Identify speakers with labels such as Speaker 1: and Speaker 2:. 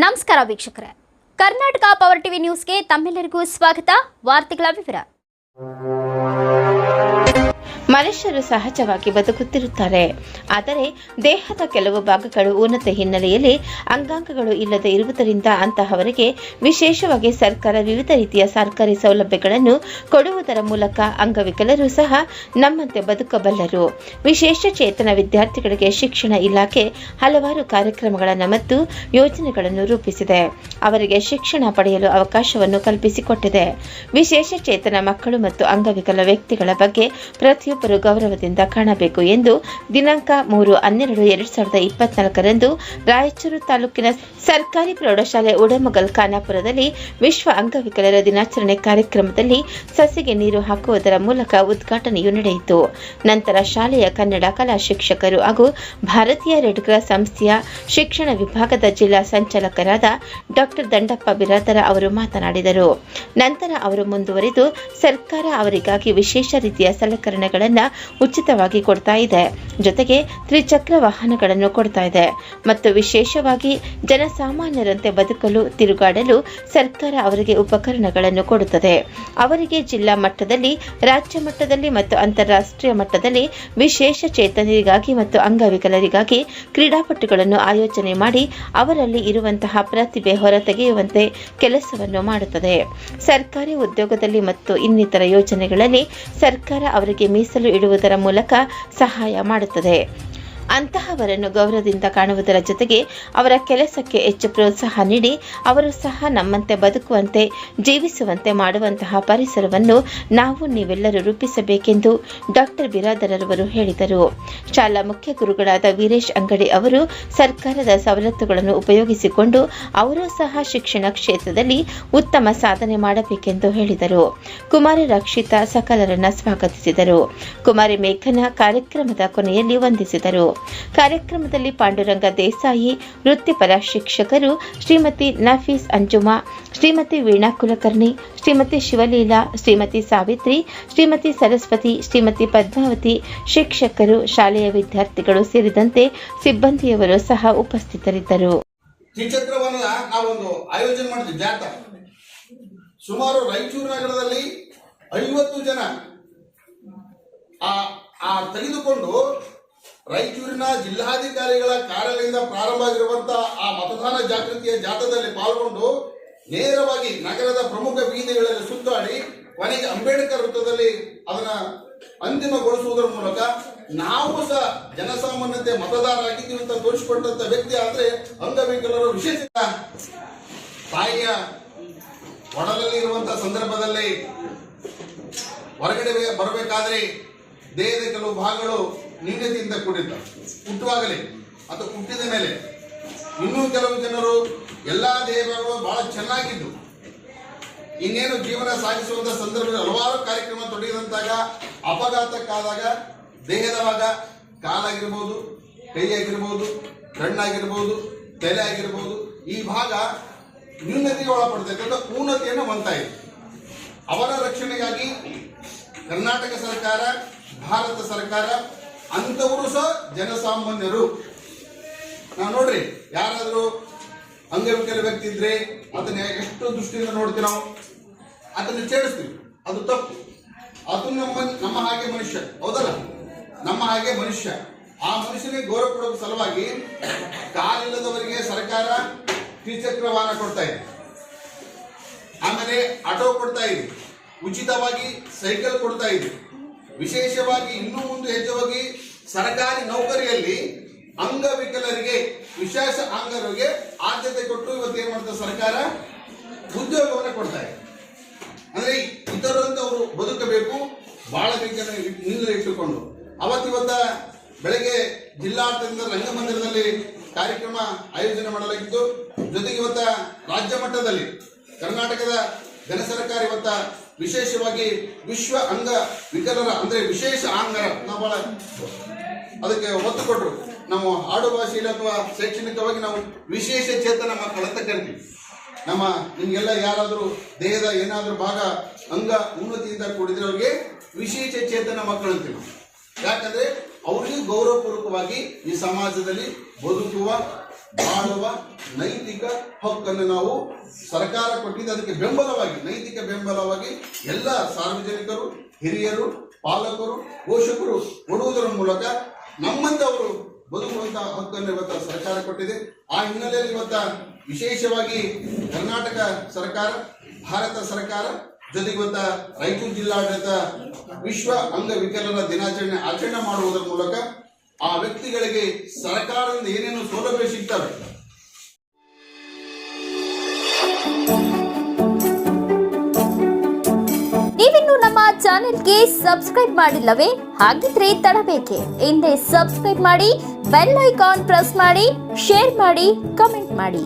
Speaker 1: ನಮಸ್ಕಾರ ವೀಕ್ಷಕರೇ, Karnataka power TV ನ್ಯೂಸ್ಗೆ ತಮ್ಮೆಲ್ಲರಿಗೂ ಸ್ವಾಗತ. ವಾರ್ತೆಗಳ ವಿವರ.
Speaker 2: ಮನುಷ್ಯರು ಸಹಜವಾಗಿ ಬದುಕುತ್ತಿರುತ್ತಾರೆ. ಆದರೆ ದೇಹದ ಕೆಲವು ಭಾಗಗಳು ಉನ್ನತ ಹಿನ್ನೆಲೆಯಲ್ಲಿ ಅಂಗಾಂಗಗಳು ಇಲ್ಲದೆ ಇರುವುದರಿಂದ ಅಂತಹವರಿಗೆ ವಿಶೇಷವಾಗಿ ಸರ್ಕಾರ ವಿವಿಧ ರೀತಿಯ ಸರ್ಕಾರಿ ಸೌಲಭ್ಯಗಳನ್ನು ಕೊಡುವುದರ ಮೂಲಕ ಅಂಗವಿಕಲರು ಸಹ ನಮ್ಮಂತೆ ಬದುಕಬಲ್ಲರು. ವಿಶೇಷ ಚೇತನ ವಿದ್ಯಾರ್ಥಿಗಳಿಗೆ ಶಿಕ್ಷಣ ಇಲಾಖೆ ಹಲವಾರು ಕಾರ್ಯಕ್ರಮಗಳನ್ನು ಮತ್ತು ಯೋಜನೆಗಳನ್ನು ರೂಪಿಸಿದೆ. ಅವರಿಗೆ ಶಿಕ್ಷಣ ಪಡೆಯಲು ಅವಕಾಶವನ್ನು ಕಲ್ಪಿಸಿಕೊಟ್ಟಿದೆ. ವಿಶೇಷ ಚೇತನ ಮಕ್ಕಳು ಮತ್ತು ಅಂಗವಿಕಲ ವ್ಯಕ್ತಿಗಳ ಬಗ್ಗೆ ಪ್ರತಿಯೊಬ್ಬರು ಗೌರವದಿಂದ ಕಾಣಬೇಕು ಎಂದು ದಿನಾಂಕ 3/12/2024 ರಾಯಚೂರು ತಾಲೂಕಿನ ಸರ್ಕಾರಿ ಪ್ರೌಢಶಾಲೆ ಉಡಮಗಲ್ ಖಾನಾಪುರದಲ್ಲಿ ವಿಶ್ವ ಅಂಗವಿಕಲರ ದಿನಾಚರಣೆ ಕಾರ್ಯಕ್ರಮದಲ್ಲಿ ಸಸಿಗೆ ನೀರು ಹಾಕುವುದರ ಮೂಲಕ ಉದ್ಘಾಟನೆಯು ನಡೆಯಿತು. ನಂತರ ಶಾಲೆಯ ಕನ್ನಡ ಕಲಾ ಶಿಕ್ಷಕರು ಹಾಗೂ ಭಾರತೀಯ ರೆಡ್ ಕ್ರಾಸ್ ಸಂಸ್ಥೆಯ ಶಿಕ್ಷಣ ವಿಭಾಗದ ಜಿಲ್ಲಾ ಸಂಚಾಲಕರಾದ ಡಾಕ್ಟರ್ ದಂಡಪ್ಪ ಬಿರಾದರ ಅವರು ಮಾತನಾಡಿದರು. ನಂತರ ಅವರು ಮುಂದುವರಿದು ಸರ್ಕಾರ ಅವರಿಗಾಗಿ ವಿಶೇಷ ರೀತಿಯ ಸಲಕರಣೆಗಳನ್ನು ಉಚಿತವಾಗಿ ಕೊಡ್ತಾ ಇದೆ, ಜೊತೆಗೆ ತ್ರಿಚಕ್ರ ವಾಹನಗಳನ್ನು ಕೊಡ್ತಾ ಇದೆ ಮತ್ತು ವಿಶೇಷವಾಗಿ ಜನಸಾಮಾನ್ಯರಂತೆ ಬದುಕಲು ತಿರುಗಾಡಲು ಸರ್ಕಾರ ಅವರಿಗೆ ಉಪಕರಣಗಳನ್ನು ಕೊಡುತ್ತದೆ. ಅವರಿಗೆ ಜಿಲ್ಲಾ ಮಟ್ಟದಲ್ಲಿ, ರಾಜ್ಯ ಮಟ್ಟದಲ್ಲಿ ಮತ್ತು ಅಂತಾರಾಷ್ಟ್ರೀಯ ಮಟ್ಟದಲ್ಲಿ ವಿಶೇಷ ಚೇತನರಿಗಾಗಿ ಮತ್ತು ಅಂಗವಿಕಲರಿಗಾಗಿ ಕ್ರೀಡಾಪಟುಗಳನ್ನು ಆಯೋಜನೆ ಮಾಡಿ ಅವರಲ್ಲಿ ಇರುವಂತಹ ಪ್ರತಿಭೆ ಹೊರತೆಗೆಯುವಂತೆ ಕೆಲಸವನ್ನು ಮಾಡುತ್ತದೆ. ಸರ್ಕಾರಿ ಉದ್ಯೋಗದಲ್ಲಿ ಮತ್ತು ಇನ್ನಿತರ ಯೋಜನೆಗಳಲ್ಲಿ ಸರ್ಕಾರ ಅವರಿಗೆ ಮೀಸಲು ಇಡುವುದರ ಮೂಲಕ ಸಹಾಯ ಮಾಡುತ್ತದೆ. ಅಂತಹವರನ್ನು ಗೌರವದಿಂದ ಕಾಣುವುದರ ಜೊತೆಗೆ ಅವರ ಕೆಲಸಕ್ಕೆ ಹೆಚ್ಚು ಪ್ರೋತ್ಸಾಹ ನೀಡಿ ಅವರು ಸಹ ನಮ್ಮಂತೆ ಬದುಕುವಂತೆ, ಜೀವಿಸುವಂತೆ ಮಾಡುವಂತಹ ಪರಿಸರವನ್ನು ನಾವು ನೀವೆಲ್ಲರೂ ರೂಪಿಸಬೇಕೆಂದು ಡಾಕ್ಟರ್ ಬಿರಾದರವರು ಹೇಳಿದರು. ಶಾಲಾ ಮುಖ್ಯ ಗುರುಗಳಾದ ವೀರೇಶ್ ಅಂಗಡಿ ಅವರು ಸರ್ಕಾರದ ಸವಲತ್ತುಗಳನ್ನು ಉಪಯೋಗಿಸಿಕೊಂಡು ಅವರು ಸಹ ಶಿಕ್ಷಣ ಕ್ಷೇತ್ರದಲ್ಲಿ ಉತ್ತಮ ಸಾಧನೆ ಮಾಡಬೇಕೆಂದು ಹೇಳಿದರು. ಕುಮಾರಿ ರಕ್ಷಿತಾ ಸಕಲರನ್ನ ಸ್ವಾಗತಿಸಿದರು. ಕುಮಾರಿ ಮೇಘನಾ ಕಾರ್ಯಕ್ರಮದ ಕೊನೆಯಲ್ಲಿ ವಂದಿಸಿದರು. ಕಾರ್ಯಕ್ರಮದಲ್ಲಿ ಪಾಂಡುರಂಗ ದೇಸಾಯಿ, ವೃತ್ತಿಪರ ಶಿಕ್ಷಕರು ಶ್ರೀಮತಿ ನಫೀಸ್ ಅಂಜುಮಾ, ಶ್ರೀಮತಿ ವೀಣಾ ಕುಲಕರ್ಣಿ, ಶ್ರೀಮತಿ ಶಿವಲೀಲಾ, ಶ್ರೀಮತಿ ಸಾವಿತ್ರಿ, ಶ್ರೀಮತಿ ಸರಸ್ವತಿ, ಶ್ರೀಮತಿ ಪದ್ಮಾವತಿ, ಶಿಕ್ಷಕರು, ಶಾಲೆಯ ವಿದ್ಯಾರ್ಥಿಗಳು ಸೇರಿದಂತೆ ಸಿಬ್ಬಂದಿಯವರು ಸಹ ಉಪಸ್ಥಿತರಿದ್ದರು.
Speaker 3: ತ್ರಿಚಕ್ರವನ್ನ ನಾವೊಂದು ಆಯೋಜನೆ ಮಾಡಿದ್ವಿ ಜಾಥಾ. ಸುಮಾರು ರಾಯಚೂರು ನಗರದಲ್ಲಿ 50 ಜನ ತೆಗೆದುಕೊಂಡು ರಾಯಚೂರಿನ ಜಿಲ್ಲಾಧಿಕಾರಿಗಳ ಕಾರ್ಯಾಲಯದಿಂದ ಪ್ರಾರಂಭ ಆಗಿರುವಂತಹ ಆ ಮತದಾನ ಜಾಗೃತಿಯ ಜಾಥಾದಲ್ಲಿ ಪಾಲ್ಗೊಂಡು ನೇರವಾಗಿ ನಗರದ ಪ್ರಮುಖ ಬೀದಿಗಳಲ್ಲಿ ಸುತ್ತಾಡಿ ಕೊನೆಗೆ ಅಂಬೇಡ್ಕರ್ ವೃತ್ತದಲ್ಲಿ ಅದನ್ನ ಅಂತಿಮಗೊಳಿಸುವುದರ ಮೂಲಕ ನಾವು ಸಹ ಜನಸಾಮಾನ್ಯತೆ ಮತದಾರರಾಗಿದ್ದೀವಿ ಅಂತ ತೋರಿಸಿಕೊಟ್ಟಂತ ವ್ಯಕ್ತಿ ಆದ್ರೆ ಅಂಗವಿಕಲರು. ವಿಶೇಷ ತಾಯಿಯ ಒಡಲಲ್ಲಿ ಇರುವಂತಹ ಸಂದರ್ಭದಲ್ಲಿ ಹೊರಗಡೆ ಬರಬೇಕಾದ್ರೆ ದೇಹದ ಕೆಲವು ಭಾಗಗಳು ನ್ಯೂನತೆಯಿಂದ ಕೂಡಿರ್ತವೆ ಹುಟ್ಟುವಾಗಲೇ ಅಥವಾ ಹುಟ್ಟಿದ ಮೇಲೆ. ಇನ್ನೂ ಕೆಲವು ಜನರು ಎಲ್ಲಾ ದೇಹ ಭಾಗಗಳು ಬಹಳ ಚೆನ್ನಾಗಿದ್ದು ಇನ್ನೇನು ಜೀವನ ಸಾಗಿಸುವಂತ ಸಂದರ್ಭದಲ್ಲಿ ಹಲವಾರು ಕಾರ್ಯಕ್ರಮ ತೊಡಗಿದಂತಾಗ ಅಪಘಾತಕ್ಕಾದಾಗ ದೇಹದ ಭಾಗ ಕಾಲಾಗಿರ್ಬೋದು, ಕೈ ಆಗಿರ್ಬೋದು, ಕಣ್ಣಾಗಿರ್ಬೋದು, ತಲೆ ಆಗಿರ್ಬೋದು, ಈ ಭಾಗ ನ್ಯೂನತೆಗೆ ಒಳಪಡ್ತಕ್ಕಂಥ ಊನತೆಯನ್ನು ಹೊಂದ್ತಾ ಇದೆ. ಅವರ ರಕ್ಷಣೆಗಾಗಿ ಕರ್ನಾಟಕ ಸರ್ಕಾರ, ಭಾರತ ಸರ್ಕಾರ ಅಂತವರು ಸಹ ಜನಸಾಮಾನ್ಯರು. ನಾವು ನೋಡ್ರಿ, ಯಾರಾದ್ರೂ ಅಂಗವಿಕಲ ವ್ಯಕ್ತಿ ಇದ್ರೆ ಅದನ್ನ ಎಷ್ಟು ದೃಷ್ಟಿಯಿಂದ ನೋಡ್ತೀವಿ ನಾವು, ಅದನ್ನ ಛೇಡಿಸ್ತೀವಿ, ಅದು ತಪ್ಪು. ಅದು ನಮ್ಮ ಹಾಗೆ ಮನುಷ್ಯ, ಹೌದಲ್ಲ, ನಮ್ಮ ಹಾಗೆ ಮನುಷ್ಯ. ಆ ಮನುಷ್ಯನಿಗೆ ಗೌರವ ಕೊಡುವ ಸಲುವಾಗಿ ಕಾಲಿಲ್ಲದವರಿಗೆ ಸರ್ಕಾರ ತ್ರಿಚಕ್ರ ವಾಹನ ಕೊಡ್ತಾ ಇದೆ, ಆಮೇಲೆ ಆಟೋ ಕೊಡ್ತಾ ಇದೆ, ಉಚಿತವಾಗಿ ಸೈಕಲ್ ಕೊಡ್ತಾ ಇದೆ. ವಿಶೇಷವಾಗಿ ಇನ್ನೂ ಮುಂದೆ ಹೆಚ್ಚಾಗಿ ಸರ್ಕಾರಿ ನೌಕರಿಯಲ್ಲಿ ಅಂಗವಿಕಲರಿಗೆ, ವಿಶೇಷ ಅಂಗರಿಗೆ ಆದ್ಯತೆ ಕೊಟ್ಟು ಇವತ್ತು ಏನ್ ಮಾಡ್ತಾರೆ ಸರ್ಕಾರ ಉದ್ಯೋಗವನ್ನು ಕೊಡ್ತಾ ಇದೆ. ಅಂದ್ರೆ ಇತರರಂತೆ ಅವರು ಬದುಕಬೇಕು, ಬಹಳ ರೀತಿಯನ್ನು ಇಟ್ಟುಕೊಂಡು ಅವತ್ತಿವತ್ತ ಬೆಳಗ್ಗೆ ಜಿಲ್ಲಾಡಳಿತದಿಂದ ರಂಗಮಂದಿರದಲ್ಲಿ ಕಾರ್ಯಕ್ರಮ ಆಯೋಜನೆ ಮಾಡಲಾಗಿತ್ತು. ಜೊತೆಗೆ ಇವತ್ತ ರಾಜ್ಯ ಮಟ್ಟದಲ್ಲಿ ಕರ್ನಾಟಕದ ಜನ ಸರ್ಕಾರ ಇವತ್ತ ವಿಶೇಷವಾಗಿ ವಿಶ್ವ ಅಂಗ ವಿಕಲರ ಅಂದ್ರೆ ವಿಶೇಷ ಅಂಗರ ನಾವು ಬಹಳ ಅದಕ್ಕೆ ಒತ್ತು ಕೊಟ್ಟರು. ನಾವು ಆಡು ಭಾಷೆಯಲ್ಲಿ ಅಥವಾ ಶೈಕ್ಷಣಿಕವಾಗಿ ನಾವು ವಿಶೇಷ ಚೇತನ ಮಕ್ಕಳಂತ ಕರಿತೀವಿ. ನಮ್ಮ ನಿಮ್ಗೆಲ್ಲ ಯಾರಾದರೂ ದೇಹದ ಏನಾದರೂ ಭಾಗ ಅಂಗ ಉನ್ನತಿಯಿಂದ ಕೂಡಿದ್ರೆ ಅವ್ರಿಗೆ ವಿಶೇಷ ಚೇತನ ಮಕ್ಕಳು ಅಂತೀವಿ. ಯಾಕಂದ್ರೆ ಅವರಿಗೂ ಗೌರವಪೂರ್ವಕವಾಗಿ ಈ ಸಮಾಜದಲ್ಲಿ ಬದುಕುವ ಬಾಳುವ ನೈತಿಕ ಹಕ್ಕನ್ನು ನಾವು ಸರ್ಕಾರ ಕೊಟ್ಟಿದ್ದು. ಅದಕ್ಕೆ ಬೆಂಬಲವಾಗಿ, ನೈತಿಕ ಬೆಂಬಲವಾಗಿ ಎಲ್ಲ ಸಾರ್ವಜನಿಕರು, ಹಿರಿಯರು, ಪಾಲಕರು, ಪೋಷಕರು ಕೊಡುವುದರ ಮೂಲಕ ನಮ್ಮಂತವರು ಬದುಕುವಂತಹ ಹಕ್ಕನ್ನು ಇವತ್ತ ಸರ್ಕಾರ ಕೊಟ್ಟಿದೆ. ಆ ಹಿನ್ನೆಲೆಯಲ್ಲಿ ಇವತ್ತ ವಿಶೇಷವಾಗಿ ಕರ್ನಾಟಕ ಸರ್ಕಾರ, ಭಾರತ ಸರ್ಕಾರ ಜೊತೆಗೆ ಇವತ್ತ ರಾಯಚೂರು ಜಿಲ್ಲಾಡಳಿತ ವಿಶ್ವ ಅಂಗವಿಕಲರ ದಿನಾಚರಣೆ ಆಚರಣೆ ಮಾಡುವುದರ ಮೂಲಕ ಆ ವ್ಯಕ್ತಿಗಳಿಗೆ ಸರ್ಕಾರದಿಂದ ಏನೇನು ಸೌಲಭ್ಯ ಸಿಗ್ತವೆ.
Speaker 1: ನೀವಿನ್ನು ನಮ್ಮ ಚಾನೆಲ್ಗೆ ಸಬ್ಸ್ಕ್ರೈಬ್ ಮಾಡಿಲ್ಲವೇ? ಹಾಗಿದ್ರೆ ತಡಬೇಕೆ? ಹಿಂದೆ ಸಬ್ಸ್ಕ್ರೈಬ್ ಮಾಡಿ, ಬೆಲ್ ಐಕಾನ್ ಪ್ರೆಸ್ ಮಾಡಿ, ಶೇರ್ ಮಾಡಿ, ಕಮೆಂಟ್ ಮಾಡಿ.